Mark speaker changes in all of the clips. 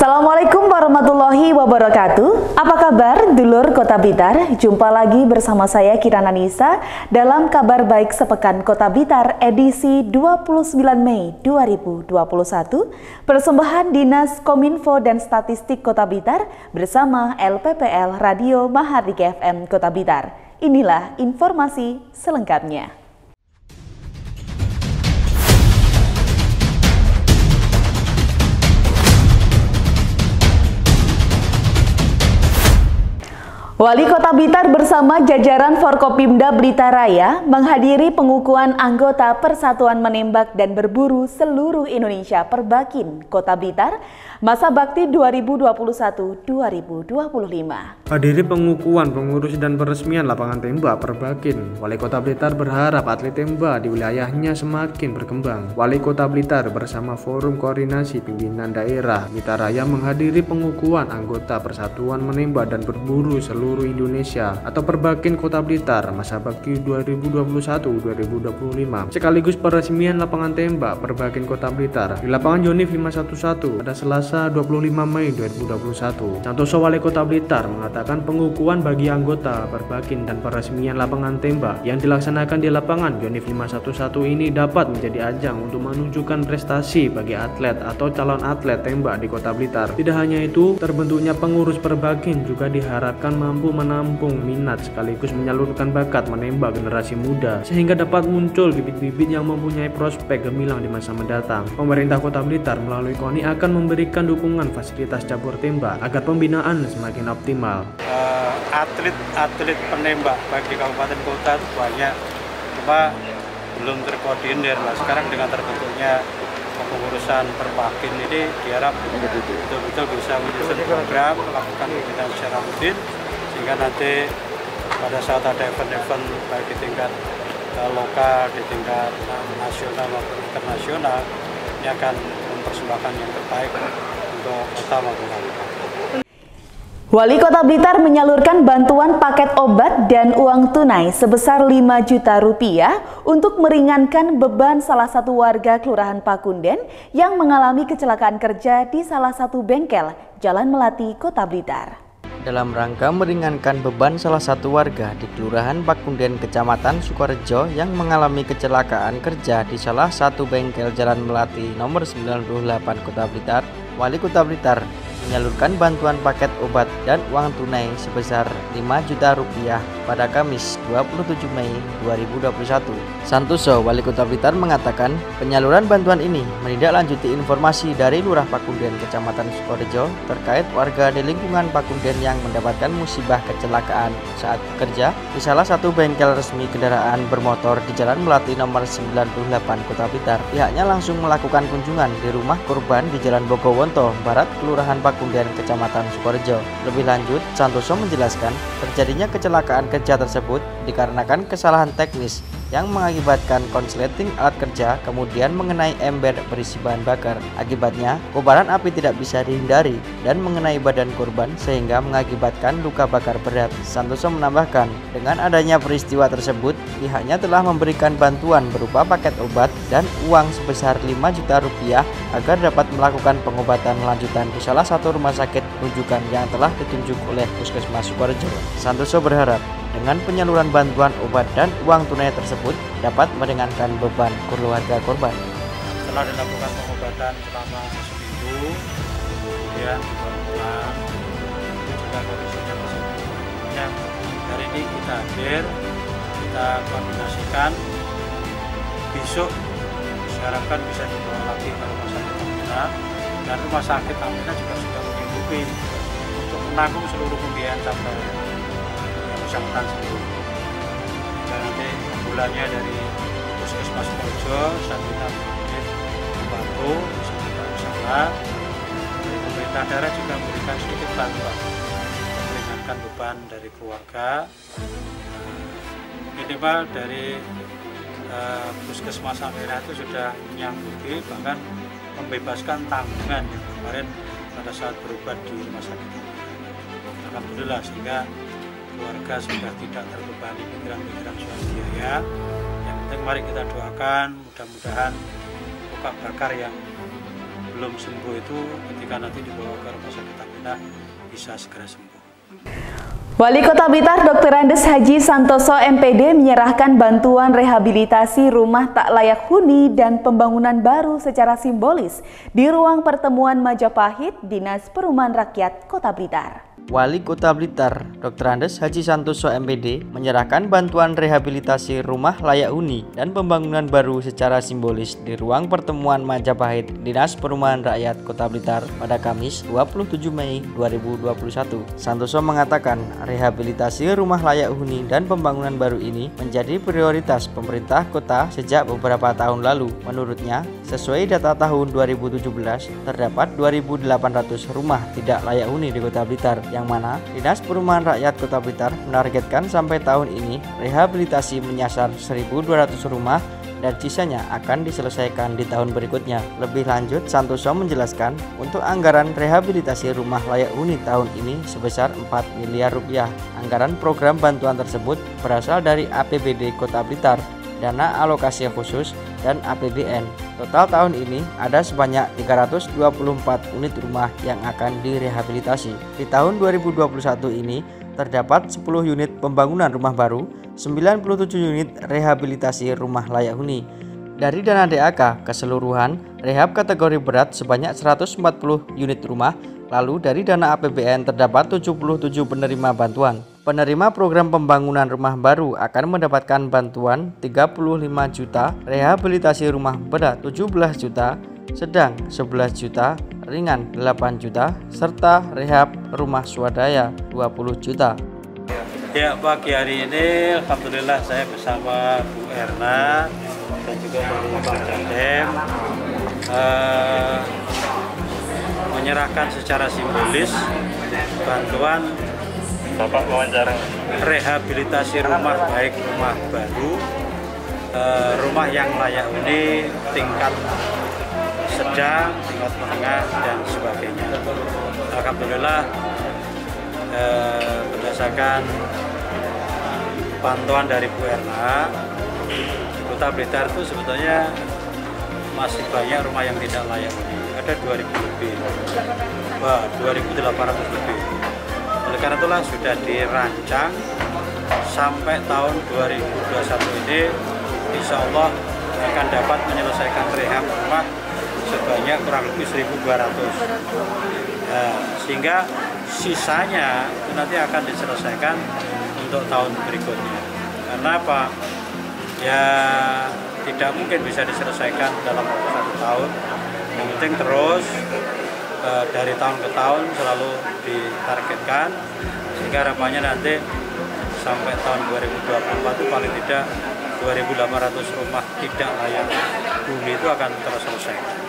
Speaker 1: Assalamualaikum warahmatullahi wabarakatuh. Apa kabar dulur Kota Blitar? Jumpa lagi bersama saya Kirana Nisa dalam Kabar Baik Sepekan Kota Blitar edisi 29 Mei 2021. Persembahan Dinas Kominfo dan Statistik Kota Blitar bersama LPPL Radio Mahardika FM Kota Blitar. Inilah informasi selengkapnya. Wali Kota Blitar bersama jajaran Forkopimda Blitar Raya menghadiri pengukuhan anggota Persatuan Menembak dan Berburu Seluruh Indonesia Perbakin Kota Blitar masa bakti 2021-2025.
Speaker 2: Hadiri pengukuhan, pengurus dan peresmian lapangan tembak Perbakin, Wali Kota Blitar berharap atlet tembak di wilayahnya semakin berkembang. Wali Kota Blitar bersama Forum Koordinasi Pimpinan Daerah Blitar Raya menghadiri pengukuhan anggota Persatuan Menembak dan Berburu Seluruh Indonesia atau Perbakin Kota Blitar masa bakti 2021-2025 sekaligus peresmian lapangan tembak Perbakin Kota Blitar di lapangan Yonif 511 pada Selasa 25 Mei 2021. Santoso Wali Kota Blitar mengatakan pengukuhan bagi anggota Perbakin dan peresmian lapangan tembak yang dilaksanakan di lapangan Yonif 511 ini dapat menjadi ajang untuk menunjukkan prestasi bagi atlet atau calon atlet tembak di Kota Blitar. Tidak hanya itu, terbentuknya pengurus Perbakin juga diharapkan mampu menampung minat sekaligus menyalurkan bakat menembak generasi muda sehingga dapat muncul bibit-bibit yang mempunyai prospek gemilang di masa mendatang. Pemerintah Kota Blitar melalui KONI akan memberikan dukungan fasilitas cabur tembak agar pembinaan semakin optimal.
Speaker 3: Atlet penembak bagi kabupaten kota itu banyak, cuma belum terkoordinir. Nah, sekarang dengan terbentuknya kepengurusan Perbakin ini diharap betul-betul bisa menyusun program, melakukan pembinaan secara rutin sehingga nanti pada saat ada event-event baik di tingkat lokal, di tingkat nasional maupun internasional, ini akan mempersembahkan yang terbaik untuk kota maupun kabupaten.
Speaker 1: Wali Kota Blitar menyalurkan bantuan paket obat dan uang tunai sebesar 5 juta rupiah untuk meringankan beban salah satu warga Kelurahan Pakunden yang mengalami kecelakaan kerja di salah satu bengkel Jalan Melati, Kota Blitar.
Speaker 4: Dalam rangka meringankan beban salah satu warga di Kelurahan Pakunden, Kecamatan Sukorejo yang mengalami kecelakaan kerja di salah satu bengkel Jalan Melati nomor 98 Kota Blitar, Wali Kota Blitar menyalurkan bantuan paket obat dan uang tunai sebesar 5 juta rupiah pada Kamis 27 Mei 2021. Santoso, Wali Kota Blitar mengatakan penyaluran bantuan ini menindaklanjuti informasi dari Lurah Pakunden Kecamatan Sukorejo terkait warga di lingkungan Pakunden yang mendapatkan musibah kecelakaan saat bekerja di salah satu bengkel resmi kendaraan bermotor di Jalan Melati nomor 98 Kota Blitar. Pihaknya langsung melakukan kunjungan di rumah korban di Jalan Bogowonto Barat, Kelurahan Pakunden, Kecamatan Sukorejo. Lebih lanjut, Santoso menjelaskan terjadinya kecelakaan kerja tersebut dikarenakan kesalahan teknis yang mengakibatkan konsleting alat kerja kemudian mengenai ember berisi bahan bakar. Akibatnya, kobaran api tidak bisa dihindari dan mengenai badan korban sehingga mengakibatkan luka bakar berat. Santoso menambahkan, dengan adanya peristiwa tersebut, pihaknya telah memberikan bantuan berupa paket obat dan uang sebesar 5 juta rupiah agar dapat melakukan pengobatan lanjutan di salah satu rumah sakit rujukan yang telah ditunjuk oleh Puskesmas Sukorejo. Santoso berharap dengan penyaluran bantuan obat dan uang tunai tersebut dapat meringankan beban keluarga korban.
Speaker 3: Setelah dilakukan pengobatan selama seminggu, kemudian dibawa pulang, itu juga kondisinya masih belum. Hari ini kita hadir, kita koordinasikan, besok diharapkan bisa dibawa lagi ke rumah sakit Amina, dan rumah sakit Amina juga sudah menyanggupi untuk menanggung seluruh pembiayaan sampai bersangkutan sendiri. Dan nanti ambulannya dari Puskesmas Sukorejo saya minta mungkin membantu sekitar usaha. Dari pemerintah daerah juga memberikan sedikit bantuan meringankan beban dari keluarga. Minimal dari Puskesmas Amina itu sudah menyanggupi, bahkan membebaskan tanggungan yang kemarin pada saat berobat di rumah sakit. Alhamdulillah, sehingga keluarga sudah tidak terbebani pikiran-pikiran soal biaya. Yang penting mari kita doakan, mudah-mudahan luka bakar yang belum belum sembuh itu ketika nanti dibawa ke rumah sakit Aminah bisa segera sembuh.
Speaker 1: Wali Kota Blitar Dr. Andes Haji Santoso MPD menyerahkan bantuan rehabilitasi rumah tak layak huni dan pembangunan baru secara simbolis di ruang pertemuan Majapahit, Dinas Perumahan Rakyat Kota Blitar.
Speaker 4: Wali Kota Blitar, Dr. Andes Haji Santoso MPD, menyerahkan bantuan rehabilitasi rumah layak huni dan pembangunan baru secara simbolis di ruang pertemuan Majapahit, Dinas Perumahan Rakyat Kota Blitar pada Kamis 27 Mei 2021. Santoso mengatakan rehabilitasi rumah layak huni dan pembangunan baru ini menjadi prioritas pemerintah kota sejak beberapa tahun lalu. Menurutnya, sesuai data tahun 2017, terdapat 2.800 rumah tidak layak huni di Kota Blitar, yang mana Dinas Perumahan Rakyat Kota Blitar menargetkan sampai tahun ini rehabilitasi menyasar 1.200 rumah dan sisanya akan diselesaikan di tahun berikutnya. Lebih lanjut, Santoso menjelaskan untuk anggaran rehabilitasi rumah layak huni tahun ini sebesar 4 miliar rupiah. Anggaran program bantuan tersebut berasal dari APBD Kota Blitar, dana alokasi khusus, dan APBN. Total tahun ini ada sebanyak 324 unit rumah yang akan direhabilitasi. Di tahun 2021 ini terdapat 10 unit pembangunan rumah baru, 97 unit rehabilitasi rumah layak huni. Dari dana DAK keseluruhan, rehab kategori berat sebanyak 140 unit rumah, lalu dari dana APBN terdapat 77 penerima bantuan. Penerima program pembangunan rumah baru akan mendapatkan bantuan 35 juta, rehabilitasi rumah berat 17 juta, sedang 11 juta, ringan 8 juta, serta rehab rumah swadaya 20 juta.
Speaker 3: Ya, pagi hari ini alhamdulillah saya bersama Bu Erna dan juga dari Pak Jandem menyerahkan secara simbolis bantuan Bapak wawancara rehabilitasi rumah, baik rumah baru, rumah yang layak huni, tingkat sedang, tingkat menengah, dan sebagainya. Alhamdulillah berdasarkan pantauan dari Bu Erna, di Kota Blitar itu sebetulnya masih banyak rumah yang tidak layak huni. Ada 2.000 lebih, 2.800 lebih. Oleh karena itulah sudah dirancang sampai tahun 2021 ini insya Allah akan dapat menyelesaikan rehab rumah sebanyak kurang lebih 1.200. Sehingga sisanya itu nanti akan diselesaikan untuk tahun berikutnya. Karena apa? Ya tidak mungkin bisa diselesaikan dalam waktu 1 tahun. Yang penting terus dari tahun ke tahun selalu ditargetkan, sehingga harapannya nanti sampai tahun 2024 itu paling tidak 2.800 rumah tidak layak huni itu akan terselesai.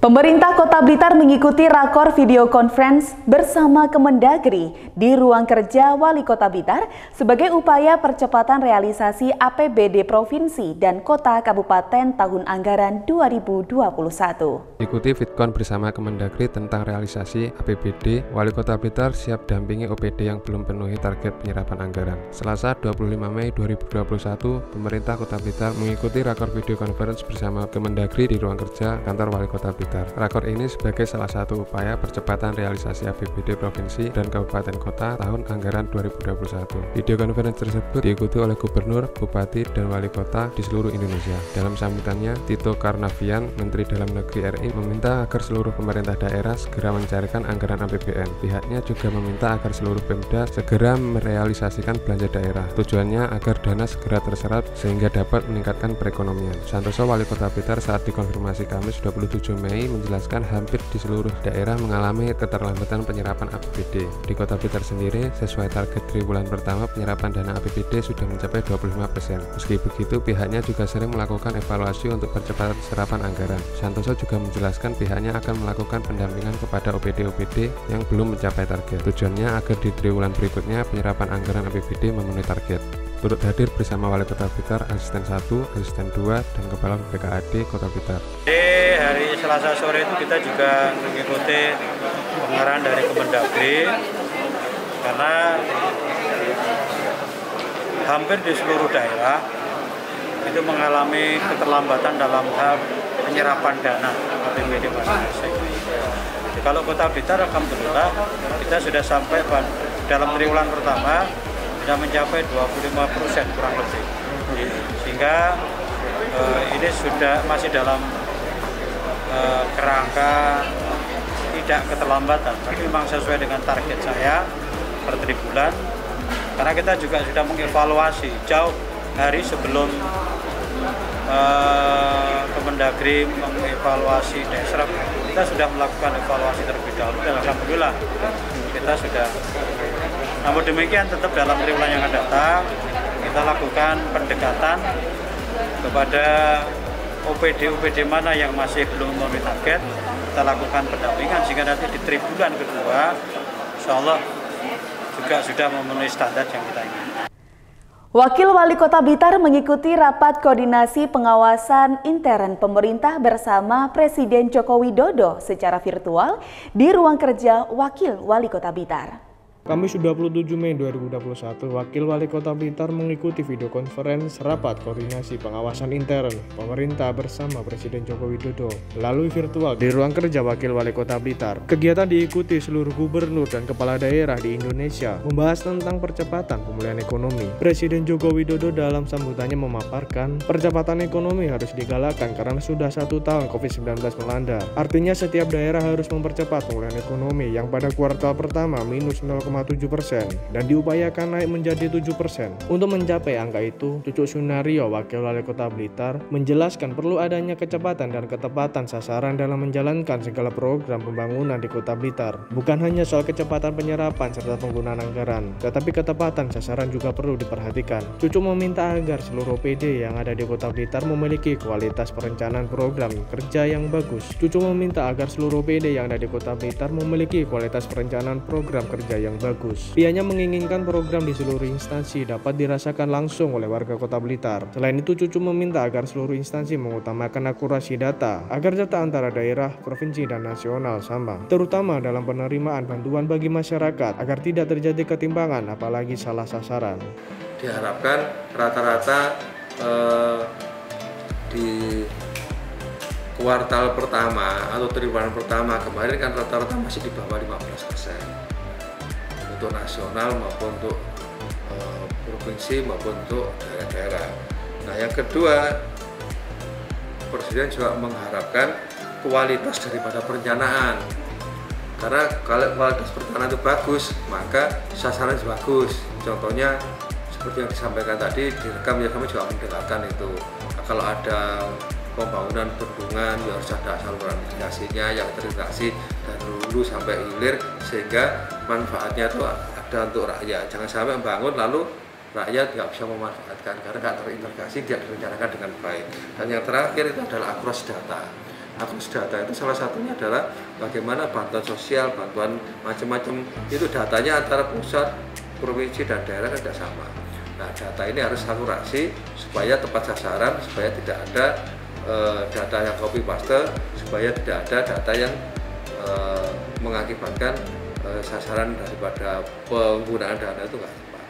Speaker 1: Pemerintah Kota Blitar mengikuti rakor video conference bersama Kemendagri di ruang kerja Wali Kota Blitar sebagai upaya percepatan realisasi APBD Provinsi dan Kota Kabupaten tahun anggaran 2021.
Speaker 5: Ikuti VidCon bersama Kemendagri tentang realisasi APBD, Wali Kota Blitar siap dampingi OPD yang belum penuhi target penyerapan anggaran. Selasa 25 Mei 2021, pemerintah Kota Blitar mengikuti rakor video conference bersama Kemendagri di ruang kerja kantor Wali Kota Blitar. Rakor ini sebagai salah satu upaya percepatan realisasi APBD Provinsi dan Kabupaten Kota tahun anggaran 2021. Video conference tersebut diikuti oleh Gubernur, Bupati, dan Wali Kota di seluruh Indonesia. Dalam sambutannya, Tito Karnavian, Menteri Dalam Negeri RI, meminta agar seluruh pemerintah daerah segera mencairkan anggaran APBN. Pihaknya juga meminta agar seluruh Pemda segera merealisasikan belanja daerah. Tujuannya agar dana segera terserap sehingga dapat meningkatkan perekonomian. Santoso, Wali Kota Blitar, saat dikonfirmasi Kamis 27 Mei menjelaskan hampir di seluruh daerah mengalami keterlambatan penyerapan APBD. Di Kota Blitar sendiri, sesuai target triwulan pertama, penyerapan dana APBD sudah mencapai 25%. Meski begitu, pihaknya juga sering melakukan evaluasi untuk percepatan serapan anggaran. Santoso juga menjelaskan pihaknya akan melakukan pendampingan kepada OPD-OPD yang belum mencapai target. Tujuannya agar di triwulan berikutnya penyerapan anggaran APBD memenuhi target. Turut hadir bersama Wali Kota Blitar, Asisten 1, Asisten 2, dan Kepala BPKAD Kota Blitar.
Speaker 3: Hari Selasa sore itu kita juga mengikuti pengarahan dari Kemendagri, karena hampir di seluruh daerah itu mengalami keterlambatan dalam hal penyerapan dana APBD masing-masing. Kalau Kota Blitar alhamdulillah kita sudah sampai dalam triwulan pertama sudah mencapai 25% kurang lebih. Sehingga ini sudah masih dalam kerangka tidak keterlambatan, tapi memang sesuai dengan target saya per triwulan. Karena kita juga sudah mengevaluasi jauh hari sebelum Kemendagri mengevaluasi Desrep, kita sudah melakukan evaluasi terlebih dahulu dan alhamdulillah kita sudah. Namun demikian tetap dalam triwulan yang akan datang kita lakukan pendekatan kepada OPD mana yang masih belum memenuhi target, kita lakukan pendampingan sehingga nanti di triwulan kedua insya Allah juga sudah memenuhi standar yang kita inginkan.
Speaker 1: Wakil Wali Kota Blitar mengikuti rapat koordinasi pengawasan intern pemerintah bersama Presiden Joko Widodo secara virtual di ruang kerja Wakil Wali Kota Blitar.
Speaker 2: Kamis 27 Mei 2021, Wakil Wali Kota Blitar mengikuti video conference rapat koordinasi pengawasan intern pemerintah bersama Presiden Joko Widodo melalui virtual di ruang kerja Wakil Wali Kota Blitar. Kegiatan diikuti seluruh gubernur dan kepala daerah di Indonesia membahas tentang percepatan pemulihan ekonomi. Presiden Joko Widodo dalam sambutannya memaparkan percepatan ekonomi harus digalakkan karena sudah 1 tahun COVID-19 melanda. Artinya setiap daerah harus mempercepat pemulihan ekonomi yang pada kuartal pertama minus 0,7% dan diupayakan naik menjadi 7%. Untuk mencapai angka itu, Cucuk Sunario, Wakil Wali Kota Blitar, menjelaskan perlu adanya kecepatan dan ketepatan sasaran dalam menjalankan segala program pembangunan di Kota Blitar. Bukan hanya soal kecepatan penyerapan serta penggunaan anggaran, tetapi ketepatan sasaran juga perlu diperhatikan. Cucuk meminta agar seluruh PD yang ada di Kota Blitar memiliki kualitas perencanaan program kerja yang bagus. Cucuk meminta agar seluruh PD yang ada di Kota Blitar memiliki kualitas perencanaan program kerja yang bagus. Pihaknya menginginkan program di seluruh instansi dapat dirasakan langsung oleh warga Kota Blitar. Selain itu, Cucu meminta agar seluruh instansi mengutamakan akurasi data, agar data antara daerah, provinsi, dan nasional sama, terutama dalam penerimaan bantuan bagi masyarakat, agar tidak terjadi ketimpangan, apalagi salah sasaran.
Speaker 6: Diharapkan rata-rata di kuartal pertama atau triwulan pertama kemarin kan rata-rata masih di bawah 15%. Untuk nasional maupun untuk provinsi maupun untuk daerah-daerah. Nah, yang kedua, Presiden juga mengharapkan kualitas daripada perencanaan. Karena kalau kualitas perencanaan itu bagus, maka sasaran juga bagus. Contohnya seperti yang disampaikan tadi, direkam ya kami juga mendengarkan itu. Nah, kalau ada pembangunan bendungan ya harus ada saluran irigasinya yang terintegrasi dari hulu sampai hilir sehingga manfaatnya itu ada untuk rakyat. Jangan sampai membangun lalu rakyat tidak bisa memanfaatkan karena tidak terintegrasi, tidak direncanakan dengan baik. Dan yang terakhir itu adalah akurasi data. Akurasi data itu salah satunya adalah bagaimana bantuan sosial, bantuan macam-macam itu datanya antara pusat, provinsi dan daerah kan tidak sama. Nah, data ini harus akurasi supaya tepat sasaran, supaya tidak ada data yang copy paste, supaya tidak ada data yang mengakibatkan sasaran daripada penggunaan dana itu nggak tepat.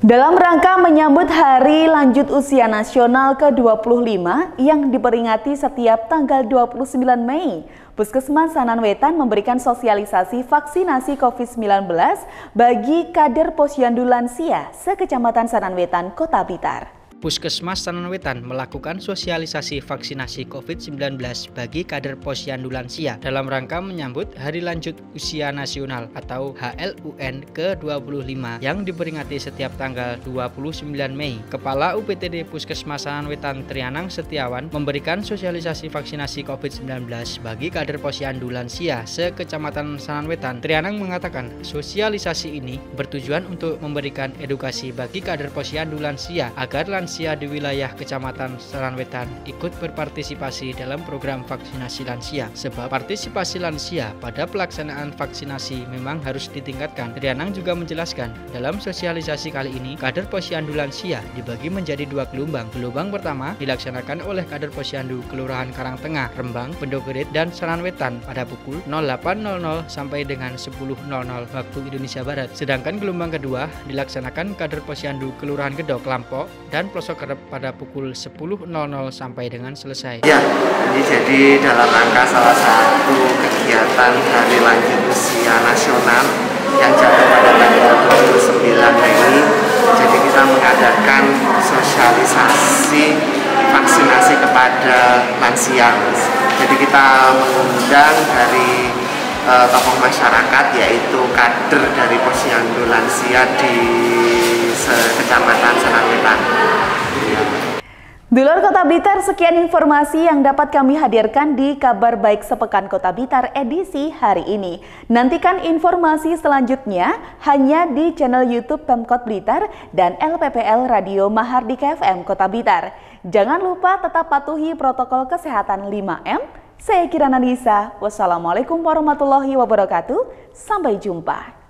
Speaker 1: Dalam rangka menyambut Hari Lanjut Usia Nasional ke-25 yang diperingati setiap tanggal 29 Mei, Puskesmas Sananwetan memberikan sosialisasi vaksinasi COVID-19 bagi kader Posyandu Lansia se-Kecamatan Sananwetan, Kota Blitar.
Speaker 4: Puskesmas Sananwetan melakukan sosialisasi vaksinasi COVID-19 bagi kader Posyandu Lansia dalam rangka menyambut Hari Lanjut Usia Nasional atau HLUN ke-25 yang diperingati setiap tanggal 29 Mei. Kepala UPTD Puskesmas Sananwetan Trianang Setiawan memberikan sosialisasi vaksinasi COVID-19 bagi kader Posyandu Lansia se-Kecamatan Sananwetan. Trianang mengatakan sosialisasi ini bertujuan untuk memberikan edukasi bagi kader Posyandu Lansia agar lansia di wilayah Kecamatan Sananwetan ikut berpartisipasi dalam program vaksinasi lansia. Sebab partisipasi lansia pada pelaksanaan vaksinasi memang harus ditingkatkan. Trianang juga menjelaskan dalam sosialisasi kali ini kader Posyandu Lansia dibagi menjadi 2 gelombang. Gelombang pertama dilaksanakan oleh kader Posyandu Kelurahan Karangtengah, Rembang, Pendogerit, dan Sananwetan pada pukul 08.00 sampai dengan 10.00 waktu Indonesia Barat. Sedangkan gelombang kedua dilaksanakan kader Posyandu Kelurahan Gedok, Lampok, dan
Speaker 7: pelosok garap pada pukul 10.00 sampai dengan selesai.
Speaker 8: Ya, ini jadi dalam rangka salah satu kegiatan Hari Lanjut Usia Nasional yang jatuh pada tanggal 29 Mei. Jadi kita mengadakan sosialisasi vaksinasi kepada lansia. Jadi kita mengundang dari tokoh masyarakat, yaitu kader dari Posyandu Lansia di Kecamatan Senangwetan.
Speaker 1: Dulur Kota Blitar, sekian informasi yang dapat kami hadirkan di Kabar Baik Sepekan Kota Blitar edisi hari ini. Nantikan informasi selanjutnya hanya di channel YouTube Pemkot Blitar dan LPPL Radio Mahardika FM Kota Blitar. Jangan lupa tetap patuhi protokol kesehatan 5M. Saya Kirana Nisa. Wassalamualaikum warahmatullahi wabarakatuh. Sampai jumpa.